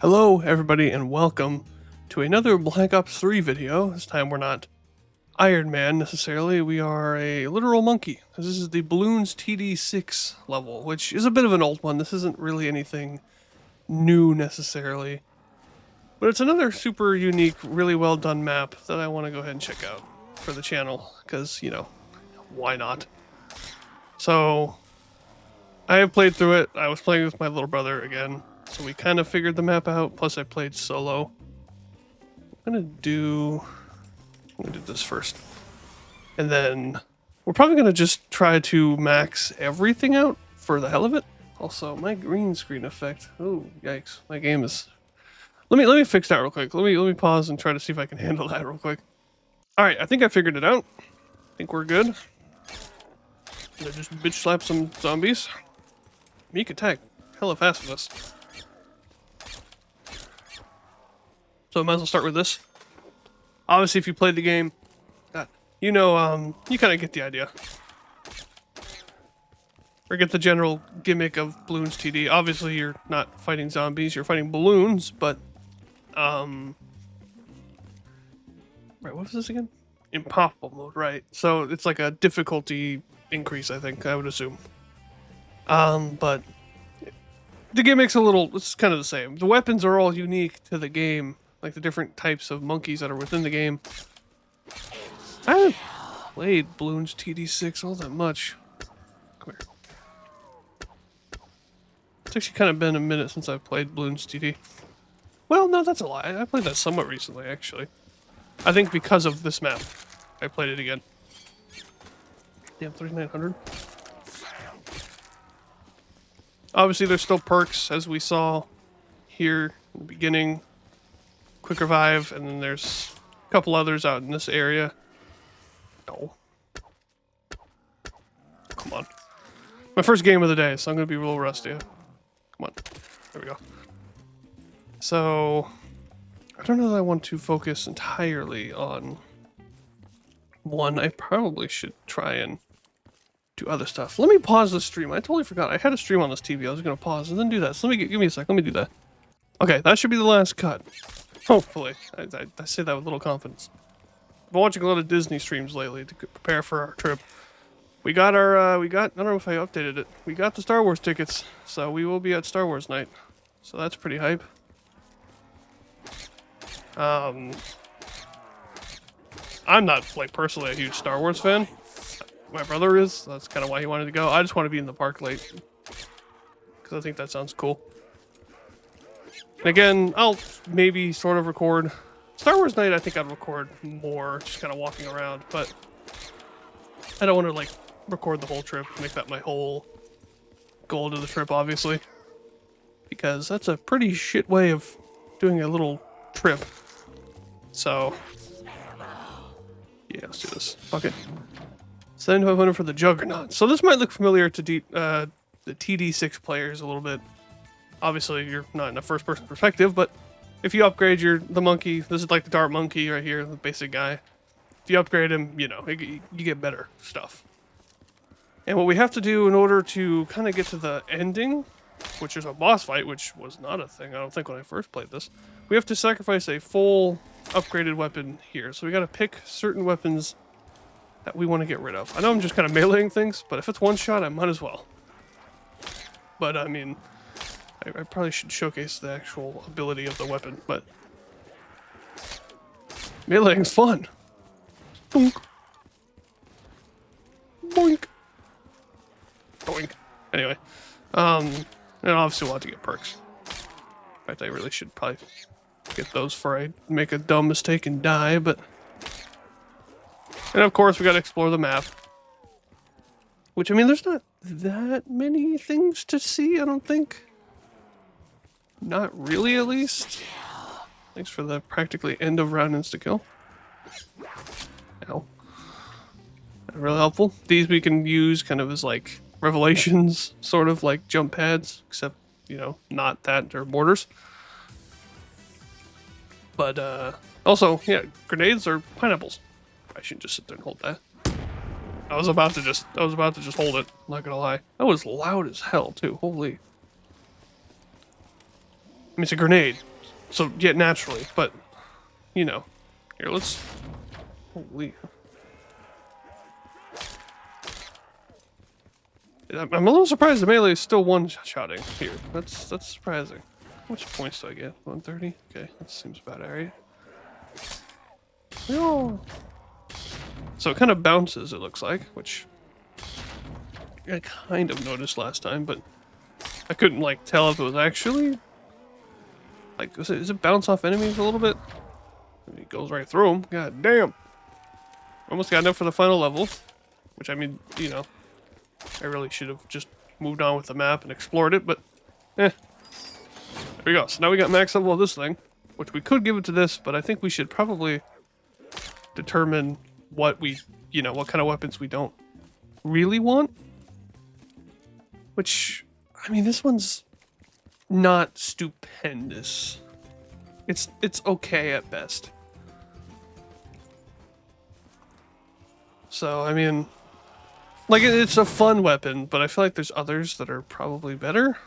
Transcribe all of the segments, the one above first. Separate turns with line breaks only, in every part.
Hello everybody and welcome to another Black Ops 3 video. This time we're not Iron Man necessarily, we are a literal monkey. This is the Bloons TD6 level, which is a bit of an old one. This isn't really anything new necessarily. But it's another super unique, really well done map that I want to go ahead and check out for the channel, because, you know, why not? So, I have played through it. I was playing with my little brother again. So we kind of figured the map out, plus I played solo. I'm gonna do this first. And then we're probably gonna just try to max everything out for the hell of it. Also, my green screen effect. Oh, yikes. My game is... Let me fix that real quick. Let me pause and try to see if I can handle that real quick. Alright, I think I figured it out. I think we're good. Gonna just bitch slap some zombies. Meek attack. Hella fast with us. So I might as well start with this. Obviously, if you played the game, you know, you kind of get the idea. Or get the general gimmick of Bloons TD. Obviously, you're not fighting zombies, you're fighting balloons, but, right, what was this again? Impossible mode, right. So it's like a difficulty increase, I think, I would assume. But the gimmick's it's kind of the same. The weapons are all unique to the game. Like the different types of monkeys that are within the game. I haven't played Bloons TD6 all that much. Come here. It's actually kind of been a minute since I've played Bloons TD. Well, no, that's a lie. I played that somewhat recently, actually. I think because of this map, I played it again. Damn, 3900. Obviously, there's still perks, as we saw here in the beginning. Quick revive, and then there's a couple others out in this area. No. Come on. My first game of the day, so I'm going to be real rusty. Come on. There we go. So, I don't know that I want to focus entirely on one. I probably should try and do other stuff. Let me pause the stream. I totally forgot. I had a stream on this TV. I was going to pause and then do that. So give me a sec. Let me do that. Okay, that should be the last cut. Hopefully. I say that with little confidence. I've been watching a lot of Disney streams lately to prepare for our trip. We got our, I don't know if I updated it. We got the Star Wars tickets, so we will be at Star Wars night. So that's pretty hype. I'm not, like, personally a huge Star Wars fan. My brother is, so that's kind of why he wanted to go. I just want to be in the park late. Because I think that sounds cool. And again, I'll maybe sort of record Star Wars night. I think I'd record more, just kind of walking around, but I don't want to like record the whole trip, make that my whole goal to the trip, obviously, because that's a pretty shit way of doing a little trip. So yeah, let's do this. Fuck it. 7,500 for the Juggernaut. So this might look familiar to the TD6 players a little bit. Obviously, you're not in a first-person perspective, but if you upgrade the monkey, this is like the Dart Monkey right here, the basic guy. If you upgrade him, you know, you get better stuff. And what we have to do in order to kind of get to the ending, which is a boss fight, which was not a thing, I don't think, when I first played this, we have to sacrifice a full upgraded weapon here. So we got to pick certain weapons that we want to get rid of. I know I'm just kind of meleeing things, but if it's one shot, I might as well. But, I mean... I probably should showcase the actual ability of the weapon, but meleeing's fun. Boink. Boink. Boink. Anyway, and obviously we'll have to get perks. In fact, I really should probably get those before I make a dumb mistake and die, but... And of course, we gotta explore the map. Which, I mean, there's not that many things to see, I don't think. Not really, at least. Thanks for the practically end of round insta-kill. Ow. Really helpful. These we can use kind of as like revelations, sort of like jump pads, except, you know, not that, they're mortars. But, also, yeah, grenades are pineapples. I shouldn't just sit there and hold that. I was about to just hold it, not gonna lie. That was loud as hell, too. Holy. I mean, it's a grenade. So, yeah, naturally, but, you know. Here, let's... Holy... I'm a little surprised the melee is still one-shotting here. That's surprising. How much points do I get? 130? Okay, that seems about alright. Oh. So it kind of bounces, it looks like, which I kind of noticed last time, but I couldn't, like, tell if it was actually... Like, does it bounce off enemies a little bit? And he goes right through them. God damn! Almost got enough for the final level. Which, I mean, you know, I really should have just moved on with the map and explored it, but there we go. So now we got max level of this thing, which we could give it to this, but I think we should probably determine what we, you know, what kind of weapons we don't really want. Which, I mean, this one's not stupendous. It's okay at best. So, I mean, like, it's a fun weapon, but I feel like there's others that are probably better.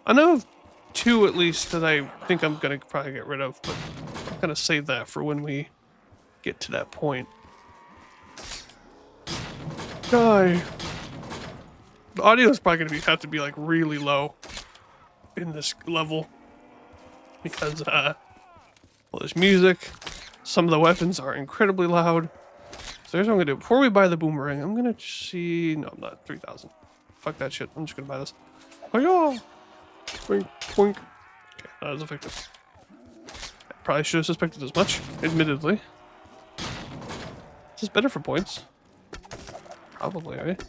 I know of two, at least, that I think I'm gonna probably get rid of, but I'm gonna save that for when we get to that point. Die. The audio is probably gonna have to be, like, really low in this level. Because, well, there's music. Some of the weapons are incredibly loud. So here's what I'm gonna do. Before we buy the boomerang, I'm gonna see... No, I'm not. 3,000. Fuck that shit. I'm just gonna buy this. Oh, yeah! Boink, boink. Okay, that was effective. I probably should have suspected as much, admittedly. Is this better for points? Probably, right?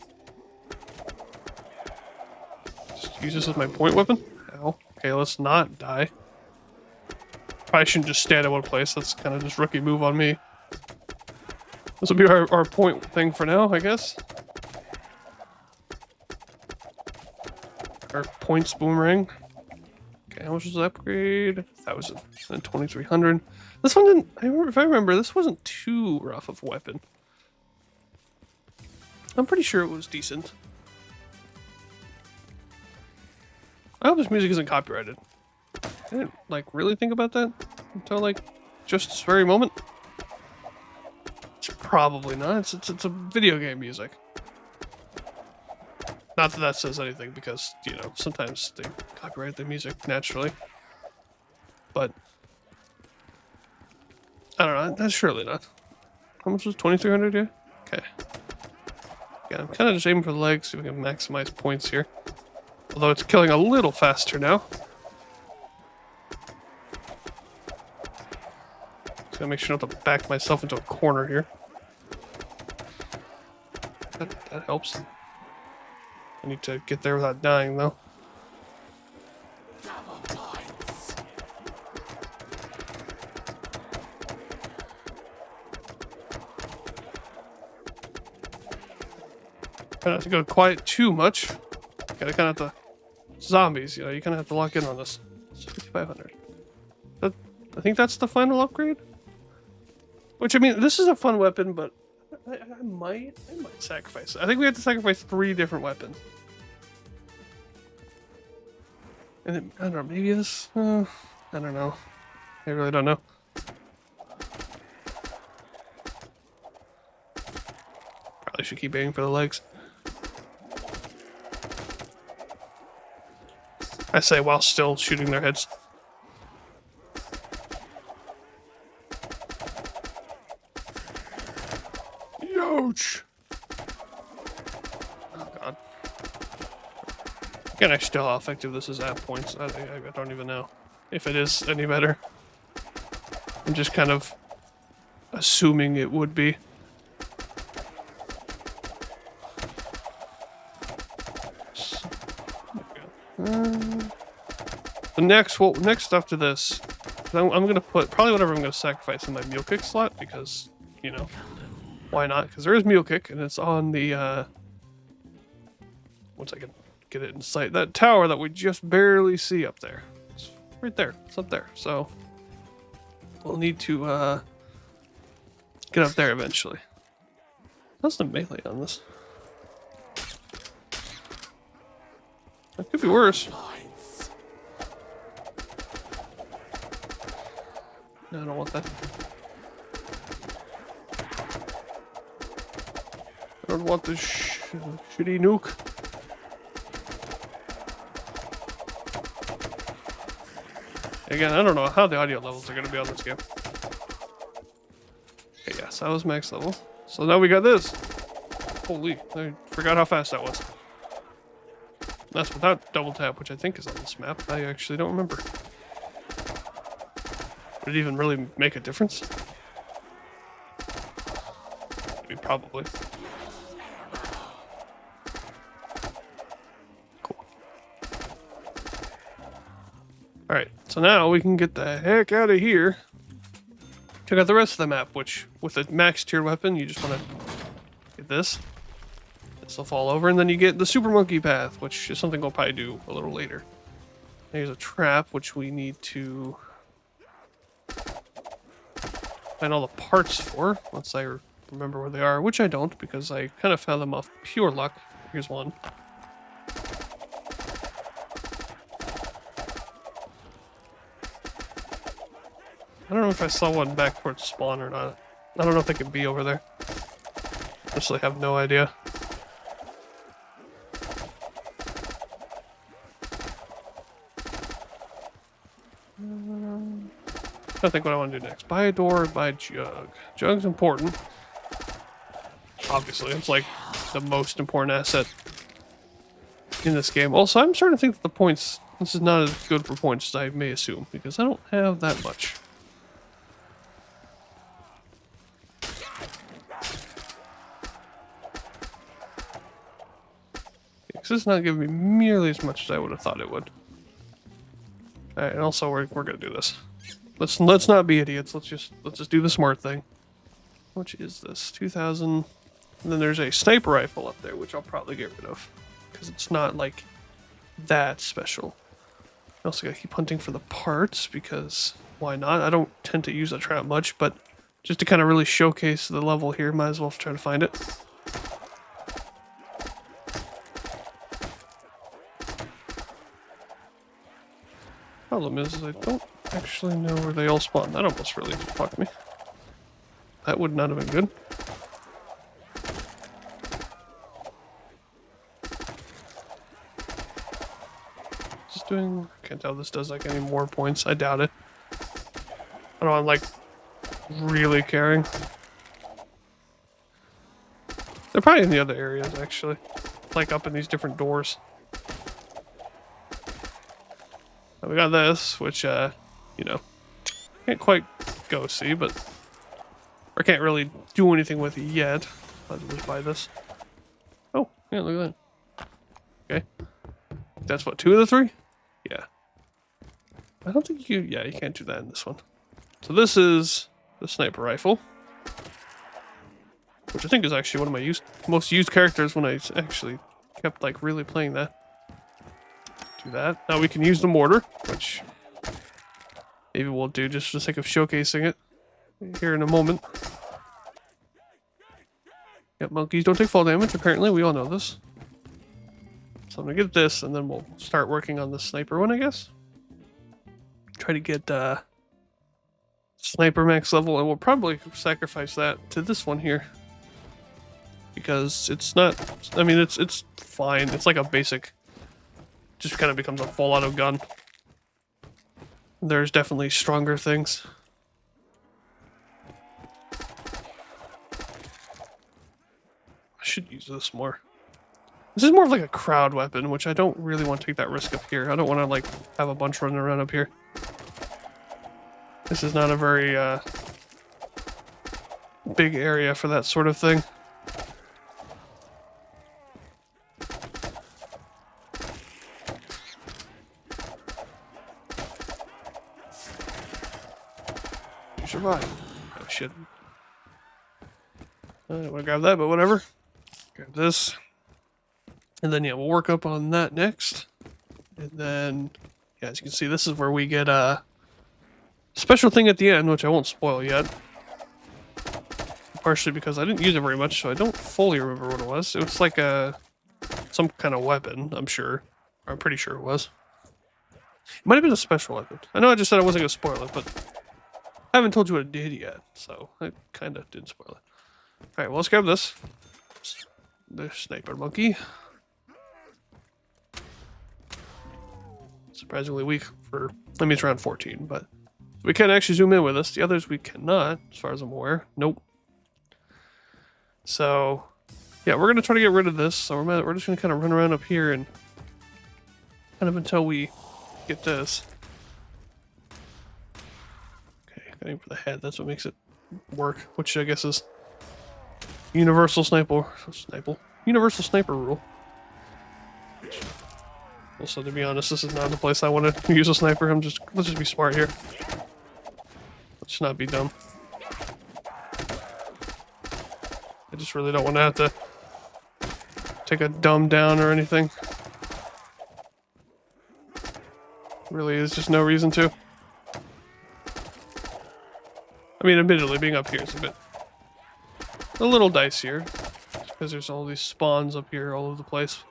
Just use this as my point weapon? Ow. Okay, let's not die. Probably shouldn't just stand in one place. That's kind of just rookie move on me. This will be our point thing for now, I guess. Our points boomerang. Okay, how much was the upgrade? 1,000. And 2,300. This one didn't... if I remember, this wasn't too rough of a weapon. I'm pretty sure it was decent. I hope this music isn't copyrighted. I didn't, like, really think about that until, like, just this very moment. It's probably not. It's a video game music. Not that that says anything, because, you know, sometimes they copyright the music naturally. But I don't know. That's surely not. How much was 2,300? Yeah. Okay. Yeah, I'm kind of just aiming for the legs, so we can maximize points here. Although it's killing a little faster now. Just gotta make sure not to back myself into a corner here. That helps. I need to get there without dying, though. Try not to go quiet too much. Gotta kind of have to... Zombies, you know, you kind of have to lock in on this. It's 5,500. I think that's the final upgrade? Which, I mean, this is a fun weapon, but I might sacrifice it. I think we have to sacrifice 3 different weapons. And then, I don't know, maybe this... I don't know. I really don't know. Probably should keep aiming for the legs. I say while still shooting their heads. Ouch! Oh god. Again, I still how effective this is at points. I don't even know if it is any better. I'm just kind of assuming it would be. The next after this, I'm gonna put probably whatever I'm gonna sacrifice in my mule kick slot, because, you know, why not? Because there is mule kick and it's on the once I can get it in sight, that tower that we just barely see up there. It's right there. It's up there. So we'll need to get up there eventually. How's the melee on this? That could be worse. No, I don't want that. I don't want this shitty nuke. Again, I don't know how the audio levels are going to be on this game. Okay, yes, that was max level. So now we got this. Holy, I forgot how fast that was. That's without double tap, which I think is on this map. I actually don't remember. Would it even really make a difference? Maybe, probably. Cool. Alright, so now we can get the heck out of here. Check out the rest of the map, which, with a max tier weapon, you just want to get this. This will fall over, and then you get the super monkey path, which is something we'll probably do a little later. Here's a trap, which we need to find all the parts for, once I remember where they are, which I don't, because I kind of found them off pure luck. Here's one. I don't know if I saw one back towards spawn or not. I don't know if they could be over there. Honestly, have no idea. I think what I want to do next. Buy a door, buy a jug. Jug's important. Obviously, it's like the most important asset in this game. Also, I'm starting to think that the points... This is not as good for points as I may assume, because I don't have that much. This is not giving me nearly as much as I would have thought it would. Alright, and also we're gonna do this. Let's not be idiots. Let's just do the smart thing. Which is this? 2000. And then there's a sniper rifle up there, which I'll probably get rid of. Because it's not like that special. I also gotta keep hunting for the parts, because why not? I don't tend to use the trap much, but just to kind of really showcase the level here, might as well try to find it. Problem is I don't actually know where they all spawn. That almost really fucked me. That would not have been good. Just doing... Can't tell if this does like any more points. I doubt it. I don't want like really caring. They're probably in the other areas actually. Like up in these different doors. We got this, which, you know, can't quite go see, but... Or can't really do anything with it yet. I'll just buy this. Oh, yeah, look at that. Okay. That's what, 2 of the 3? Yeah. I don't think you... Yeah, you can't do that in this one. So this is the sniper rifle. Which I think is actually one of my most used characters when I actually kept, like, really playing that. Do that. Now we can use the mortar, which maybe we'll do just for the sake of showcasing it here in a moment. Yep, monkeys don't take fall damage, apparently. We all know this. So I'm gonna get this, and then we'll start working on the sniper one, I guess. Try to get sniper max level, and we'll probably sacrifice that to this one here. Because it's not... I mean, it's fine. It's like a basic... Just kind of becomes a full auto gun. There's definitely stronger things. I should use this more. This is more of like a crowd weapon, which I don't really want to take that risk up here. I don't want to like have a bunch running around up here. This is not a very big area for that sort of thing. Survive. Oh shit. I don't want to grab that, but whatever. Grab this. And then yeah, we'll work up on that next. And then, yeah, as you can see, this is where we get a special thing at the end, which I won't spoil yet. Partially because I didn't use it very much, so I don't fully remember what it was. It was like some kind of weapon, I'm sure. Or I'm pretty sure it was. It might have been a special weapon. I know I just said I wasn't going to spoil it, but... I haven't told you what it did yet, so I kind of did spoil it. Alright, well, let's grab this. The sniper monkey. Surprisingly weak for... I mean, it's around 14, but... We can actually zoom in with this. The others we cannot, as far as I'm aware. Nope. So... Yeah, we're going to try to get rid of this, so we're just going to kind of run around up here and... Kind of until we get this. Okay, aim for the head. That's what makes it work, which I guess is universal sniper rule. Also, to be honest, this is not the place I want to use a sniper. Let's just be smart here. Let's not be dumb. I just really don't want to have to take a dumb down or anything. Really is just no reason to. I mean, admittedly, being up here is a little dicier, because there's all these spawns up here all over the place.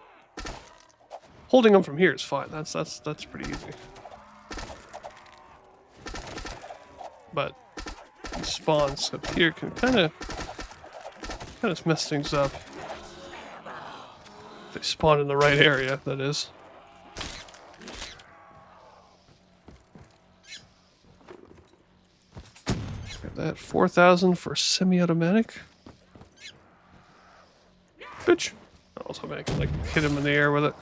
Holding them from here is fine. That's pretty easy. But these spawns up here can kind of mess things up. If they spawn in the right area, that is. Got that 4,000 for semi-automatic. Bitch. I was hoping I could like hit him in the air with it.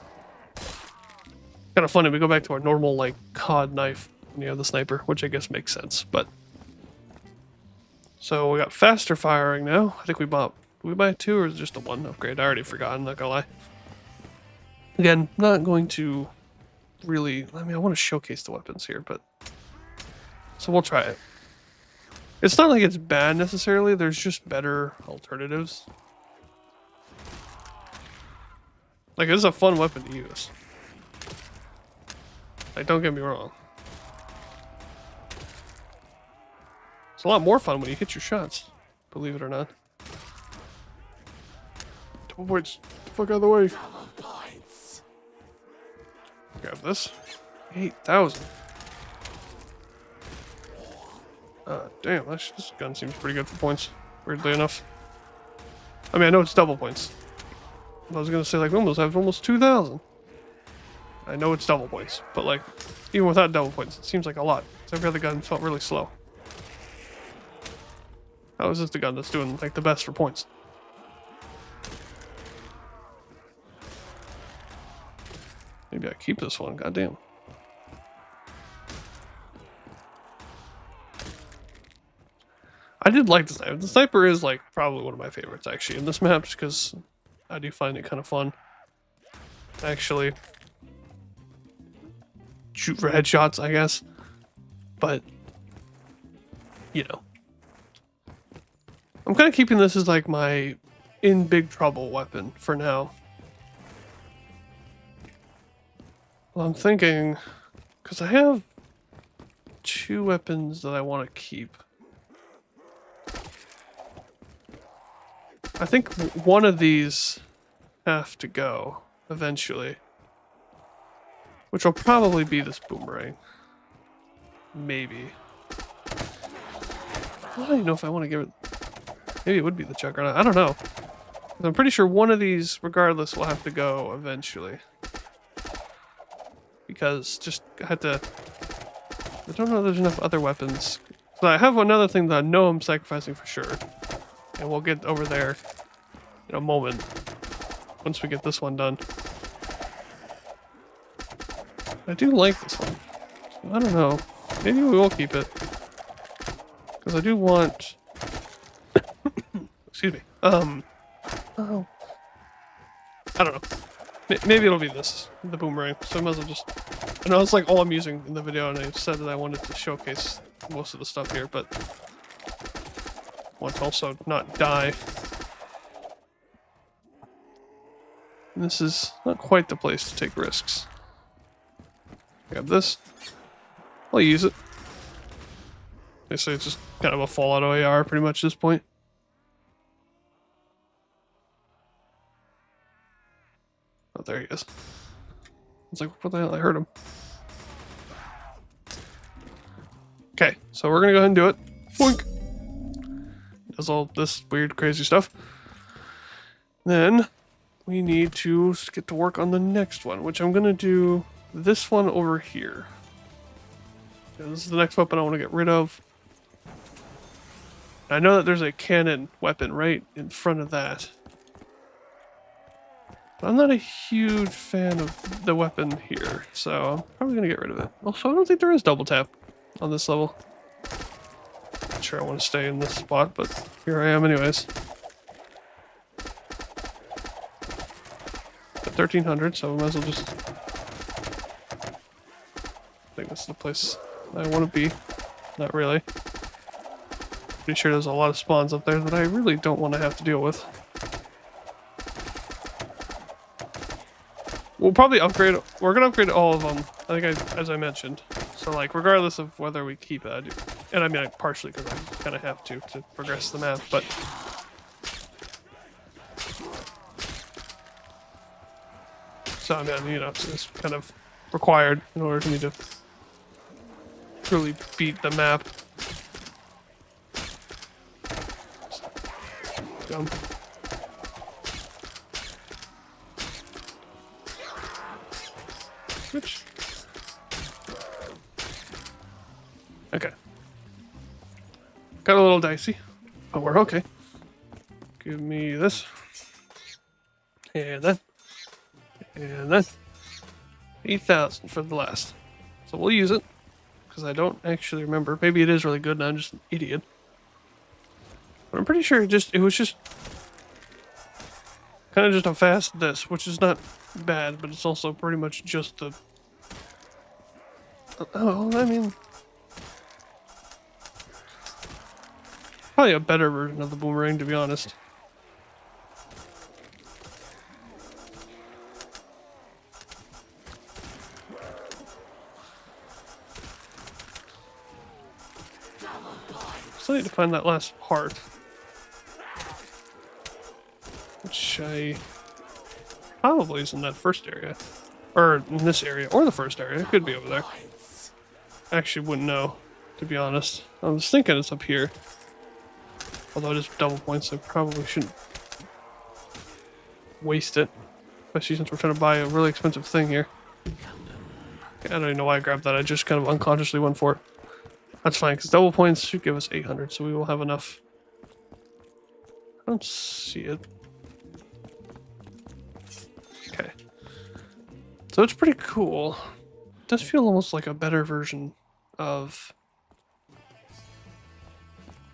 Kind of funny. We go back to our normal like COD knife when you have the sniper, which I guess makes sense. But so we got faster firing now. I think we bought. Did we buy 2 or is it just a 1 upgrade? I already forgot. I'm not gonna lie. Again, not going to really. I mean, I want to showcase the weapons here, but so we'll try it. It's not like it's bad necessarily. There's just better alternatives. Like, this is a fun weapon to use. Like, don't get me wrong. It's a lot more fun when you hit your shots, believe it or not. Double points. Get the fuck out of the way. Grab this. 8,000. Damn, this gun seems pretty good for points, weirdly enough. I mean, I know it's double points. I was gonna say, like, we almost have almost 2,000. I know it's double points, but, like, even without double points, it seems like a lot. So every other gun felt really slow. How is this the gun that's doing, like, the best for points? Maybe I keep this one, goddamn. I did like the sniper. The sniper is, like, probably one of my favorites, actually, in this map, just because I do find it kind of fun. Actually, shoot for headshots, I guess. But, you know. I'm kind of keeping this as, like, my in big trouble weapon for now. Well, I'm thinking, because I have 2 weapons that I want to keep. I think one of these have to go eventually, which will probably be this boomerang. Maybe. I don't even know if I want to give it. Maybe it would be the juggernaut. I don't know. I'm pretty sure one of these, regardless, will have to go eventually. Because just I had to. I don't know if there's enough other weapons. So I have another thing that I know I'm sacrificing for sure. And we'll get over there in a moment. Once we get this one done. I do like this one. I don't know. Maybe we will keep it. Because I do want... Excuse me. Oh. I don't know. Maybe it'll be this. The boomerang. So I might as well just... I know it's like all I'm using in the video, and I said that I wanted to showcase most of the stuff here, but... want to also not die. And this is not quite the place to take risks. Grab this. I'll use it. They say it's just kind of a Fallout OAR pretty much at this point. Oh, there he is. I was like, what the hell? I heard him. Okay, so we're gonna go ahead and do it. Boink. Does all this weird, crazy stuff. Then we need to get to work on the next one, which I'm going to do this one over here. This is the next weapon I want to get rid of. I know that there's a cannon weapon right in front of that. But I'm not a huge fan of the weapon here, so I'm probably going to get rid of it. Also, I don't think there is double tap on this level. Not sure I want to stay in this spot, but here I am anyways. At 1300, so I might as well just... I think this is the place I want to be. Not really. Pretty sure there's a lot of spawns up there that I really don't want to have to deal with. We'll probably upgrade... We're going to upgrade all of them, I think as I mentioned. So, like, regardless of whether we keep it, I do. And I mean, partially because I kind of have to progress the map, but... So, I mean, you know, it's kind of required in order for me to really beat the map. Dumb. Switch. Okay. Got a little dicey, but we're okay. Give me this. And that. And that. 8,000 for the last. So we'll use it. Because I don't actually remember. Maybe it is really good and I'm just an idiot. But I'm pretty sure it was just kind of just a fast this, which is not bad, but it's also pretty much just the... Oh, I mean... Probably a better version of the boomerang, to be honest. Still need to find that last part. Which I... probably is in that first area. Or in this area, or the first area. It could be over there. I actually wouldn't know, to be honest. I was thinking it's up here. Although it is double points, I probably shouldn't waste it. Especially since we're trying to buy a really expensive thing here. I don't even know why I grabbed that, I just kind of unconsciously went for it. That's fine, because double points should give us 800, so we will have enough. I don't see it. Okay. So it's pretty cool. It does feel almost like a better version of...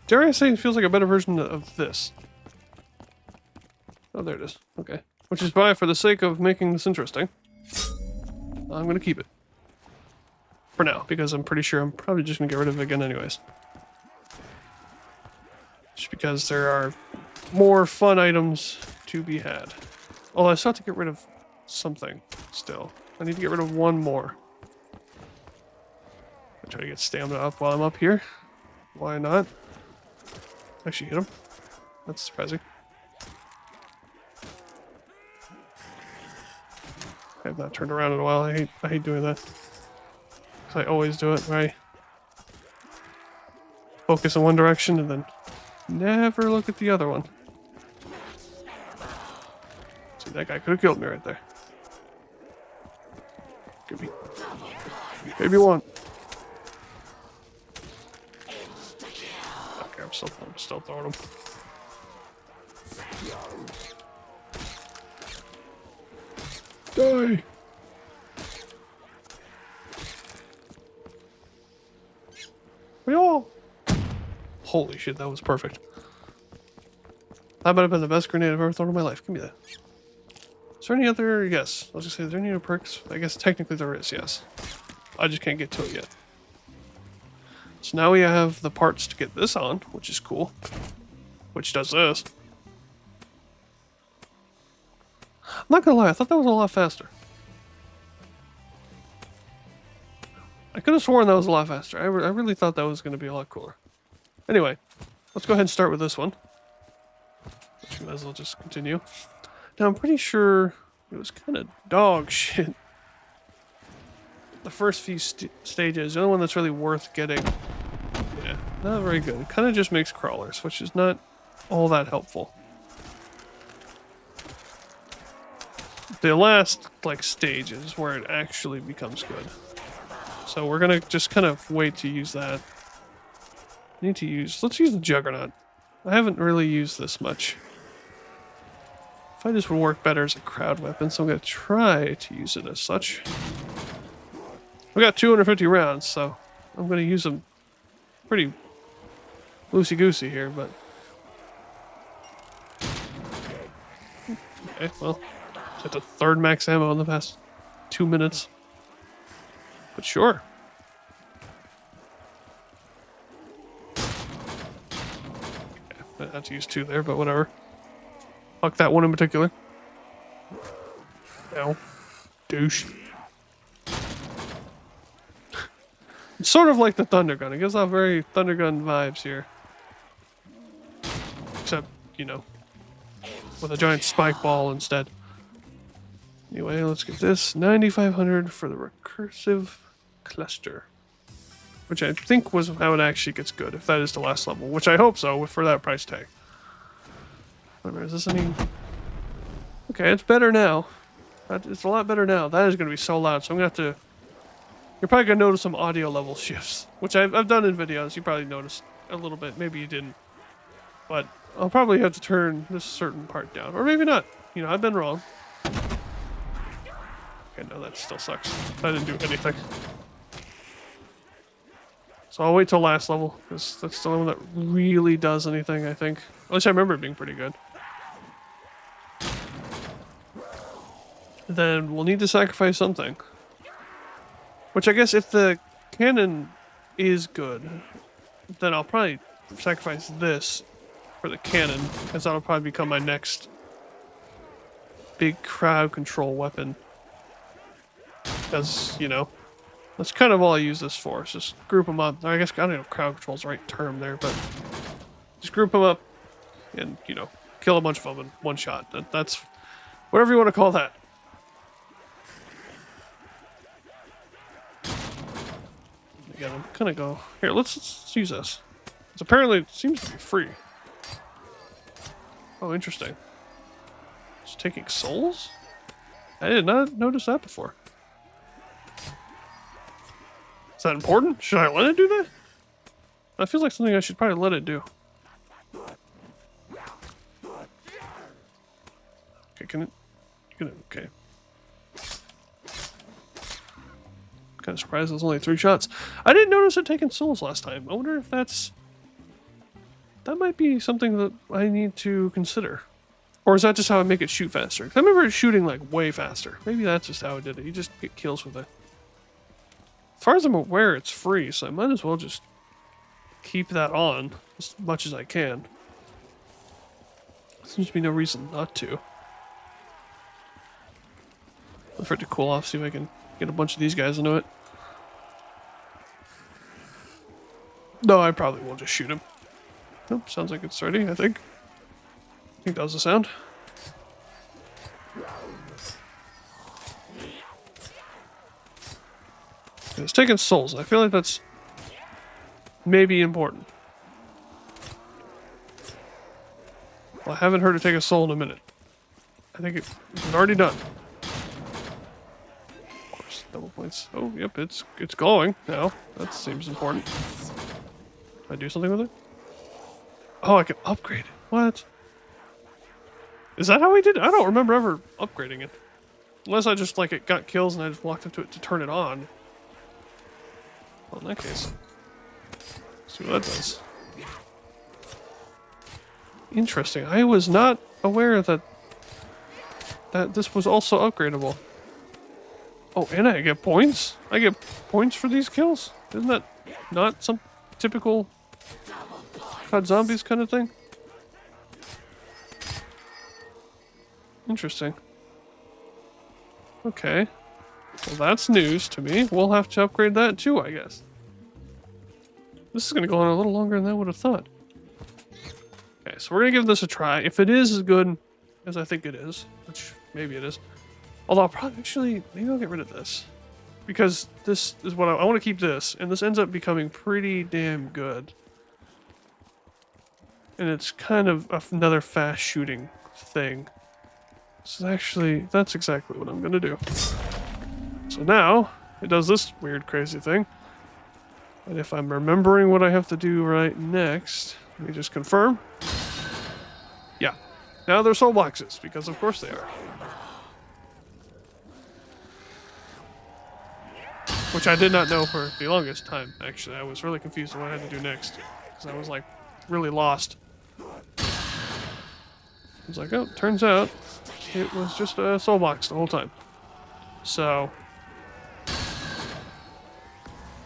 Dare I say it feels like a better version of this? Oh, there it is. Okay. Which is why, for the sake of making this interesting, I'm going to keep it. For now, because I'm pretty sure I'm probably just going to get rid of it again anyways. Just because there are more fun items to be had. Although I still have to get rid of something still. I need to get rid of one more. I'll try to get stamina up while I'm up here. Why not? Actually hit him. That's surprising. I have not turned around in a while. I hate doing that. Because I always do it, right? Focus in one direction and then never look at the other one. See, that guy could have killed me right there. Give me. Maybe one. Okay, I'm still throwing him. Die! Yo! Holy shit, that was perfect. That might have been the best grenade I've ever thrown in my life. Give me that. Is there any other... Yes. I was just say, is there any other perks? I guess technically there is, yes. I just can't get to it yet. So now we have the parts to get this on, which is cool. Which does this. I'm not gonna lie, I thought that was a lot faster. I could have sworn that was a lot faster. I really thought that was going to be a lot cooler. Anyway, let's go ahead and start with this one. Which we might as well just continue. Now, I'm pretty sure it was kind of dog shit. The first few stages, the only one that's really worth getting. Yeah, Not very good. It kind of just makes crawlers, which is not all that helpful. The last, like, stage is where it actually becomes good. So we're gonna just kind of wait to use that. Let's use the Juggernaut. I haven't really used this much. I find this would work better as a crowd weapon, so I'm gonna try to use it as such. We got 250 rounds, so I'm gonna use them pretty loosey-goosey here, but... Okay, well, hit the third max ammo in the past 2 minutes. But sure. I had to use 2 there, but whatever. Fuck that one in particular. Ow. Douche. It's sort of like the Thunder Gun. It gives off very Thunder Gun vibes here. Except, you know, with a giant spike ball instead. Anyway, let's get this. 9,500 for the recursive cluster. Which I think was how it actually gets good, if that is the last level. Which I hope so, for that price tag. Whatever, is this any... Okay, it's better now. It's a lot better now. That is going to be so loud, so I'm going to have to... You're probably going to notice some audio level shifts. Which I've done in videos. You probably noticed a little bit. Maybe you didn't. But I'll probably have to turn this certain part down. Or maybe not. You know, I've been wrong. Okay, no, that still sucks. That didn't do anything. So I'll wait till last level, because that's the one that really does anything, I think. At least I remember it being pretty good. Then we'll need to sacrifice something. Which I guess if the cannon is good, then I'll probably sacrifice this for the cannon, because that'll probably become my next big crowd control weapon. Because, you know, that's kind of all I use this for. Is just group them up. I guess I don't know if crowd control is the right term there, but just group them up and, you know, kill a bunch of them in one shot. That's whatever you want to call that. Again, I'm gonna go here. Let's use this. It's apparently it seems to be free. Oh, interesting. It's taking souls? I did not notice that before. Is that important? Should I let it do that? That feels like something I should probably let it do. Okay, can it? Okay. Kind of surprised there's only 3 shots. I didn't notice it taking souls last time. I wonder if that might be something that I need to consider. Or is that just how I make it shoot faster? 'Cause I remember it shooting like way faster. Maybe that's just how I did it. You just get kills with it. As far as I'm aware, it's free, so I might as well just keep that on as much as I can. Seems to be no reason not to. Wait for it to cool off, see if I can get a bunch of these guys into it. No, I probably will just shoot him. Nope, sounds like it's ready, I think. I think that was the sound. It's taking souls. I feel like that's maybe important. Well, I haven't heard it take a soul in a minute. I think it's already done. Of course, double points. Oh, yep, it's glowing now. That seems important. Can I do something with it? Oh, I can upgrade it. What? Is that how we did it? I don't remember ever upgrading it. Unless I just, like, it got kills and I just walked up to it to turn it on. Well, in that case, let's see what that does. Interesting. I was not aware that this was also upgradable. Oh, and I get points? I get points for these kills? Isn't that not some typical COD Zombies kind of thing? Interesting. Okay. Well, that's news to me. We'll have to upgrade that too, I guess. This is going to go on a little longer than I would have thought. Okay, so we're going to give this a try. If it is as good as I think it is, which maybe it is. Although I'll probably actually, maybe I'll get rid of this. Because this is what I want to keep this, and this ends up becoming pretty damn good. and it's kind of another fast shooting thing. So actually, that's exactly what I'm gonna do. So now, it does this weird, crazy thing. And if I'm remembering what I have to do right next, let me just confirm. Yeah. Now they're soul boxes, because of course they are. Which I did not know for the longest time, actually. I was really confused on what I had to do next. Because I was, like, really lost. I was like, oh, turns out it was just a soul box the whole time. So...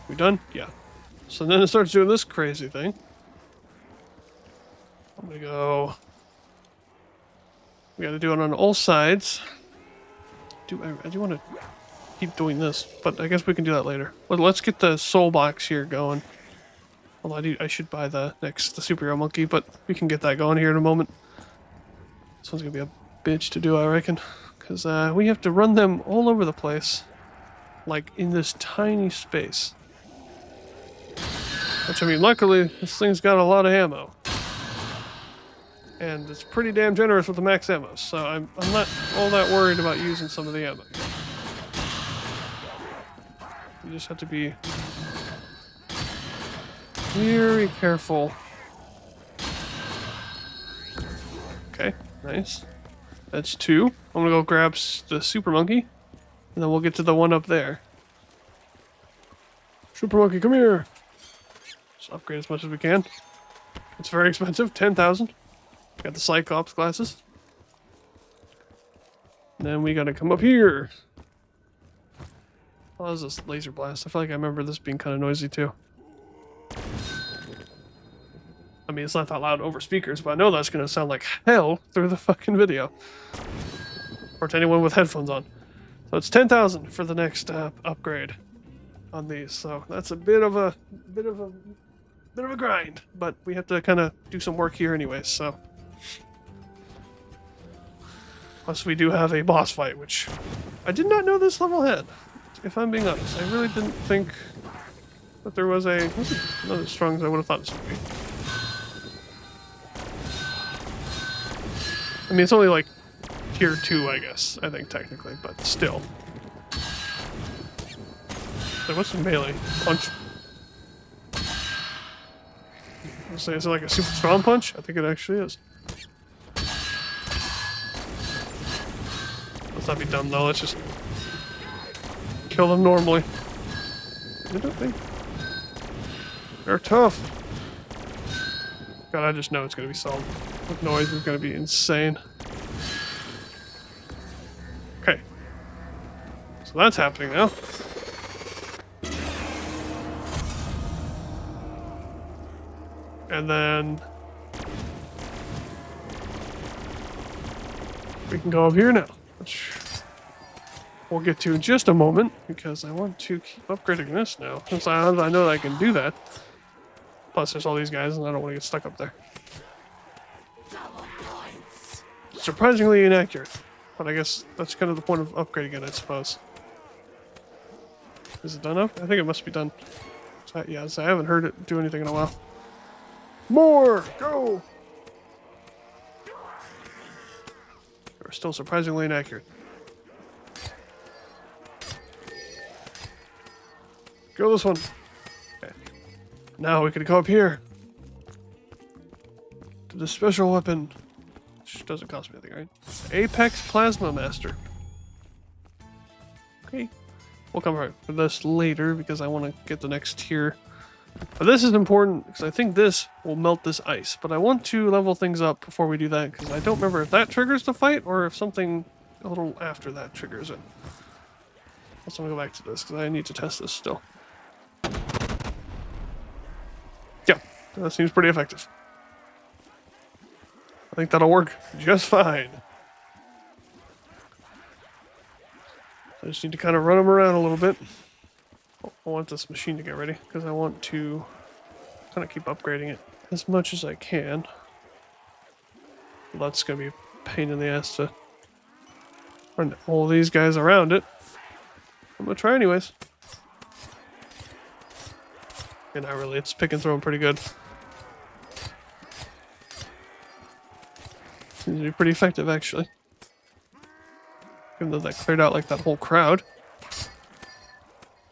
we done? Yeah. So then it starts doing this crazy thing. I'm gonna go... we gotta do it on all sides. I do want to keep doing this, but I guess we can do that later. Let's get the soul box here going. Although I should buy the superhero monkey, but we can get that going here in a moment. This one's gonna be a bitch to do, I reckon. Because we have to run them all over the place. Like, in this tiny space. Which, I mean, luckily, this thing's got a lot of ammo. And it's pretty damn generous with the max ammo, so I'm not all that worried about using some of the ammo. You just have to be very careful. Okay, nice. That's 2. I'm gonna go grab the super monkey, and then we'll get to the one up there. Super monkey, come here! Just upgrade as much as we can. It's very expensive, 10,000. Got the Cyclops glasses. And then we gotta come up here. Oh, this is this laser blast. I feel like I remember this being kind of noisy too. I mean, it's not that loud over speakers, but I know that's gonna sound like hell through the fucking video. Or to anyone with headphones on. So it's 10,000 for the next upgrade on these. So that's a bit of a grind, but we have to kind of do some work here anyways. So. Plus, we do have a boss fight, which I did not know this level had. If I'm being honest, I really didn't think that there was not as strong as I would have thought this would be. I mean, it's only like tier 2, I guess. I think technically, but still. So what's the melee punch? Is it like a super strong punch? I think it actually is. Let's not be dumb though, let's just kill them normally. They're tough. God, I just know it's gonna be solid. With noise, it's gonna be insane. Okay. So that's happening now. And then we can go up here now, which we'll get to in just a moment, because I want to keep upgrading this now, since I know that I can do that. Plus, there's all these guys, and I don't want to get stuck up there. Surprisingly inaccurate, but I guess that's kind of the point of upgrading it, I suppose. Is it done up? I think it must be done. Yeah, so I haven't heard it do anything in a while. More! Go! They're still surprisingly inaccurate. Go this one. Okay. Now we can go up here. To the special weapon. Which doesn't cost me anything, right? Apex Plasma Master. Okay. We'll come right for this later because I want to get the next tier. But this is important because I think this will melt this ice. But I want to level things up before we do that because I don't remember if that triggers the fight or if something a little after that triggers it. I'm gonna go back to this because I need to test this still. Yeah, that seems pretty effective. I think that'll work just fine. I just need to kind of run them around a little bit. I want this machine to get ready because I want to kind of keep upgrading it as much as I can. Well, that's going to be a pain in the ass to run all these guys around it. I'm going to try anyways. And not really, it's pick and throw them pretty good. Seems to be pretty effective, actually. Even though that cleared out like that whole crowd.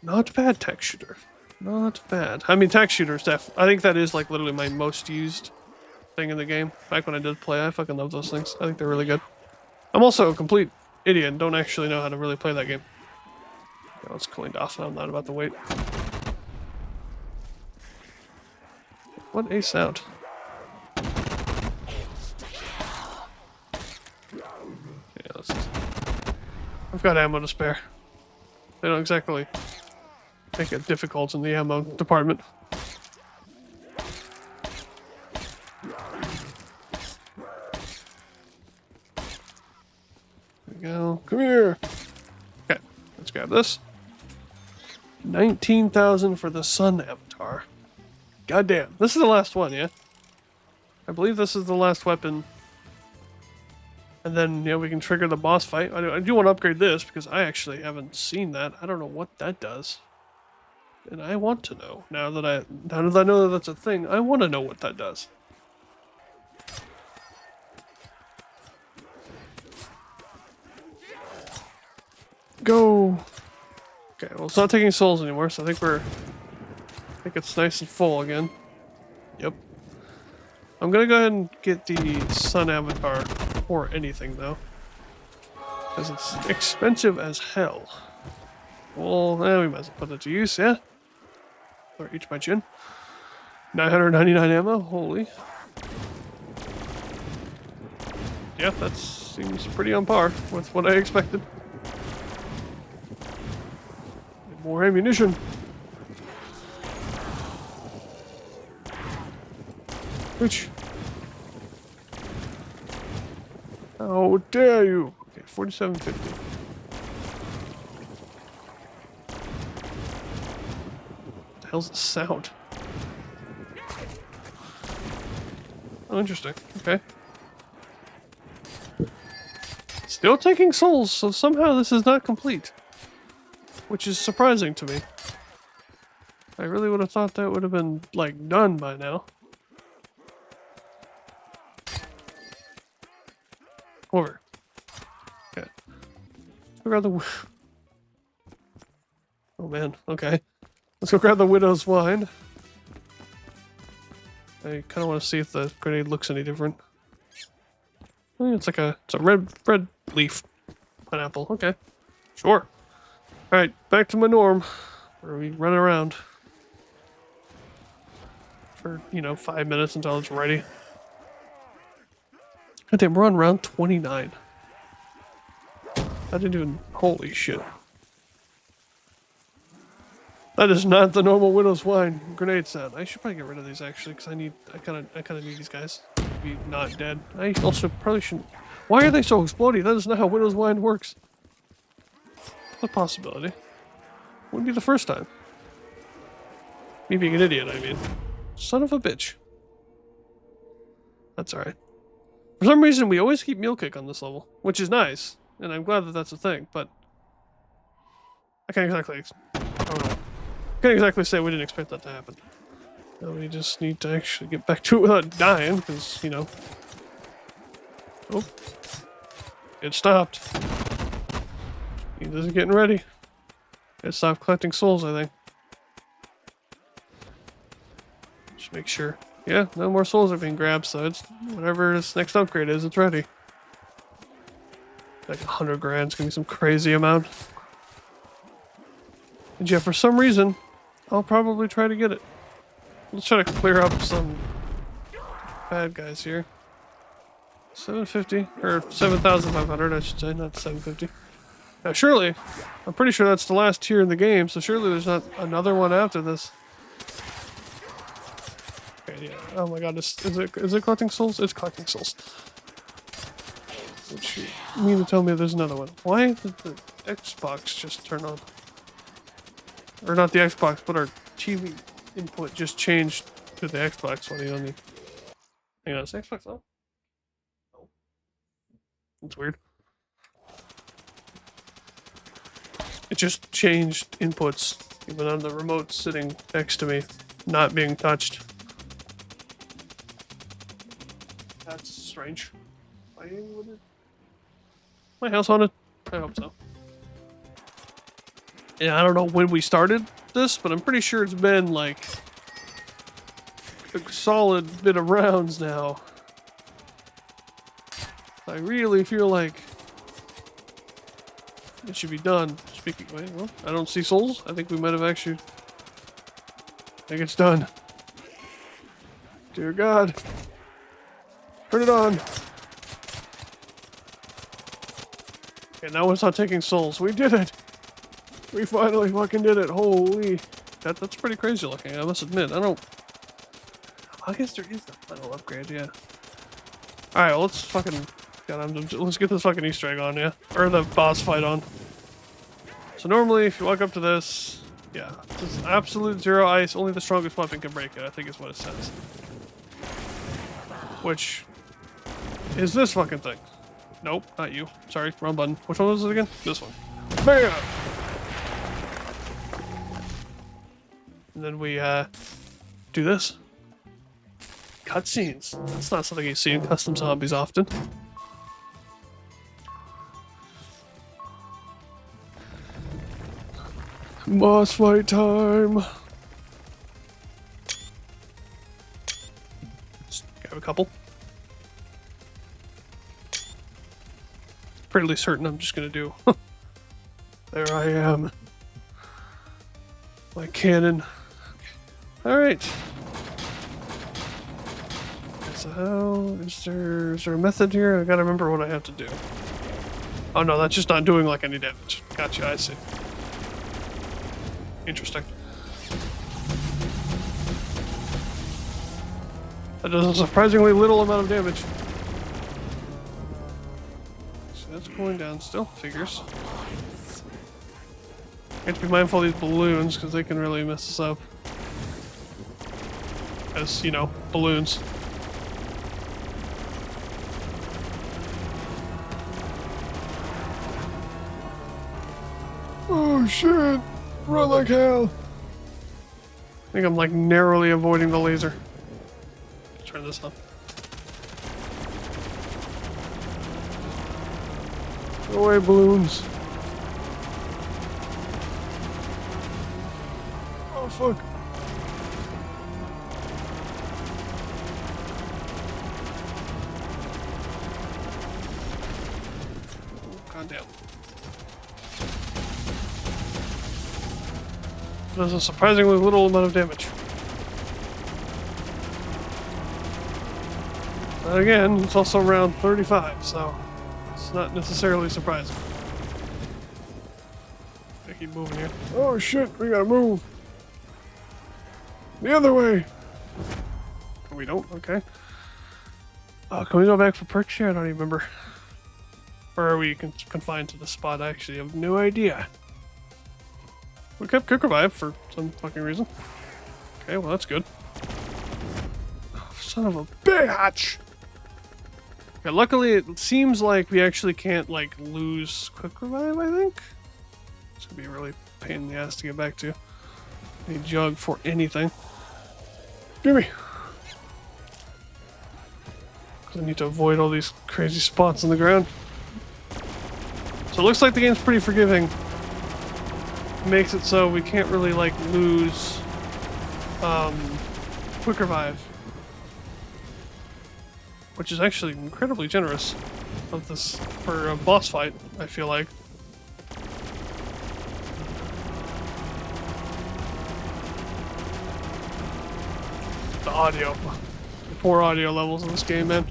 Not bad, tech shooter. Not bad. I mean, tech shooters, I think that is like literally my most used thing in the game. Back when I did play, I fucking love those things. I think they're really good. I'm also a complete idiot and don't actually know how to really play that game. Okay, let's cooled off. I'm not about to wait. What a sound. Yeah, let's just... I've got ammo to spare. They don't exactly make it difficult in the ammo department. There we go. Come here. Okay, let's grab this. 19,000 for the sun avatar. Goddamn. This is the last one, yeah? I believe this is the last weapon. And then, yeah, we can trigger the boss fight. I do want to upgrade this because I actually haven't seen that. I don't know what that does. And I want to know. Now that I know that that's a thing, I want to know what that does. Go! Okay, well, it's not taking souls anymore, so I think it's nice and full again. Yep. I'm gonna go ahead and get the sun avatar or anything, though. Because it's expensive as hell. Well, we might as well put it to use, yeah? Or each my chin. 999 ammo, holy. Yeah, that seems pretty on par with what I expected. More ammunition. Which? How dare you? Okay, 4750. What the hell's the sound? Oh, interesting. Okay. Still taking souls, so somehow this is not complete. Which is surprising to me. I really would have thought that would have been, like, done by now. Over. Okay. Let's go grab the... Oh man, okay. Let's go grab the Widow's Wine. I kind of want to see if the grenade looks any different. It's a red leaf pineapple. Okay. Sure. Alright, back to my norm, where we run around for, 5 minutes until it's ready. God damn, we're on round 29. I didn't even... Holy shit. That is not the normal Widow's Wine grenade sound. I should probably get rid of these, actually, because I kind of need these guys to be not dead. I also probably shouldn't... Why are they so explodey? That is not how Widow's Wine works. A possibility. Wouldn't be the first time. Me being an idiot, I mean. Son of a bitch. That's alright. For some reason, we always keep meal kick on this level, which is nice, and I'm glad that that's a thing, but I can't exactly... I don't know. I can't exactly say we didn't expect that to happen. Now we just need to actually get back to it without dying, because, Oh. It stopped. He isn't getting ready. Gotta stop collecting souls, I think. Just make sure. Yeah, no more souls are being grabbed, so it's whatever this next upgrade is, it's ready. Like 100 grand, it's gonna be some crazy amount. And yeah, for some reason, I'll probably try to get it. Let's try to clear up some bad guys here. 750, or 7,500, I should say, not 750. Now, surely, I'm pretty sure that's the last tier in the game, so surely there's not another one after this. Okay, yeah. Oh my god, is it collecting souls? It's collecting souls. Which you mean to tell me there's another one? Why did the Xbox just turn on? Or not the Xbox, but our TV input just changed to the Xbox one. You know, hang on, is Xbox on? No. That's weird. It just changed inputs, even on the remote sitting next to me, not being touched. That's strange. Fighting with it? My house haunted? I hope so. Yeah, I don't know when we started this, but I'm pretty sure it's been like a solid bit of rounds now. I really feel like it should be done. Speaking, wait, well, I don't see souls. I think we might have actually. I think it's done. Dear God. Turn it on. Okay, now it's not taking souls. We did it. We finally fucking did it. Holy. That's pretty crazy looking, I must admit. I guess there is a final upgrade, yeah. Alright, well, let's fucking. God, let's get this fucking Easter egg on, yeah? Or the boss fight on. So normally, if you walk up to this, yeah, it's absolute zero ice, only the strongest weapon can break it, I think is what it says. Which is this fucking thing. Nope, not you. Sorry, wrong button. Which one was it again? This one. BAM! And then we, do this. Cutscenes. That's not something you see in custom zombies often. Boss fight time. Just grab a couple. Fairly certain I'm just gonna do. There I am. My cannon. Alright. So how is there a method here? I gotta remember what I have to do. Oh no, that's just not doing like any damage. Gotcha, I see. Interesting. That does a surprisingly little amount of damage. So that's going down still. Figures. I have to be mindful of these balloons because they can really mess us up. As, you know, balloons. Oh shit! Run like hell! I think I'm like narrowly avoiding the laser. Let's turn this on. Go away, balloons. Oh fuck. Oh, God damn. Does a surprisingly little amount of damage. But again, it's also around 35, so it's not necessarily surprising. I keep moving here. Oh shit, we gotta move. The other way. We don't, okay. Oh, can we go back for perks here? I don't even remember. Or are we confined to the spot? I actually have no idea. We kept quick revive for some fucking reason. Okay, well that's good. Oh, son of a bitch! Okay, luckily it seems like we actually can't like lose quick revive, I think. It's gonna be a really pain in the ass to get back to. Need jug for anything. Gimme! Because I need to avoid all these crazy spots on the ground. So it looks like the game's pretty forgiving. Makes it so we can't really like lose quick revive, which is actually incredibly generous of this for a boss fight, I feel like. The audio, the poor audio levels in this game, man.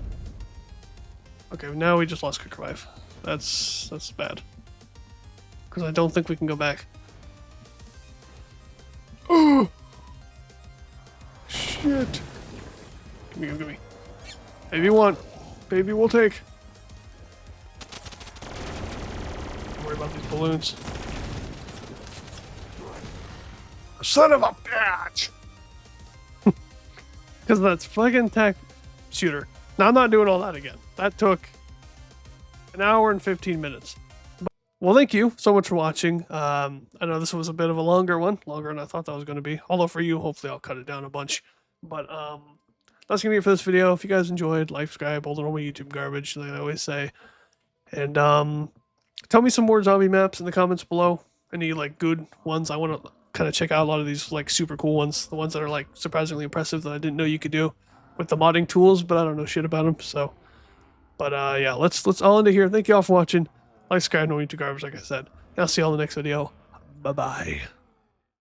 Okay, now we just lost quick revive. That's bad because I don't think we can go back. Oh! Shit! Give me. Baby one. Baby will take. Don't worry about these balloons. Son of a bitch! Because that's fucking tech shooter. Now I'm not doing all that again. That took an hour and 15 minutes. Well, thank you so much for watching. I know this was a bit of a longer one, longer than I thought that was going to be. Although for you, hopefully I'll cut it down a bunch. But that's gonna be it for this video. If you guys enjoyed, like, subscribe, all the normal YouTube garbage, like I always say. And tell me some more zombie maps in the comments below. Any like good ones. I want to kind of check out a lot of these like super cool ones, the ones that are like surprisingly impressive that I didn't know you could do with the modding tools, but I don't know shit about them. So, but yeah, let's all end it here. Thank you all for watching. Like, subscribe, no YouTube garbage, like I said. And I'll see you all in the next video. Bye bye.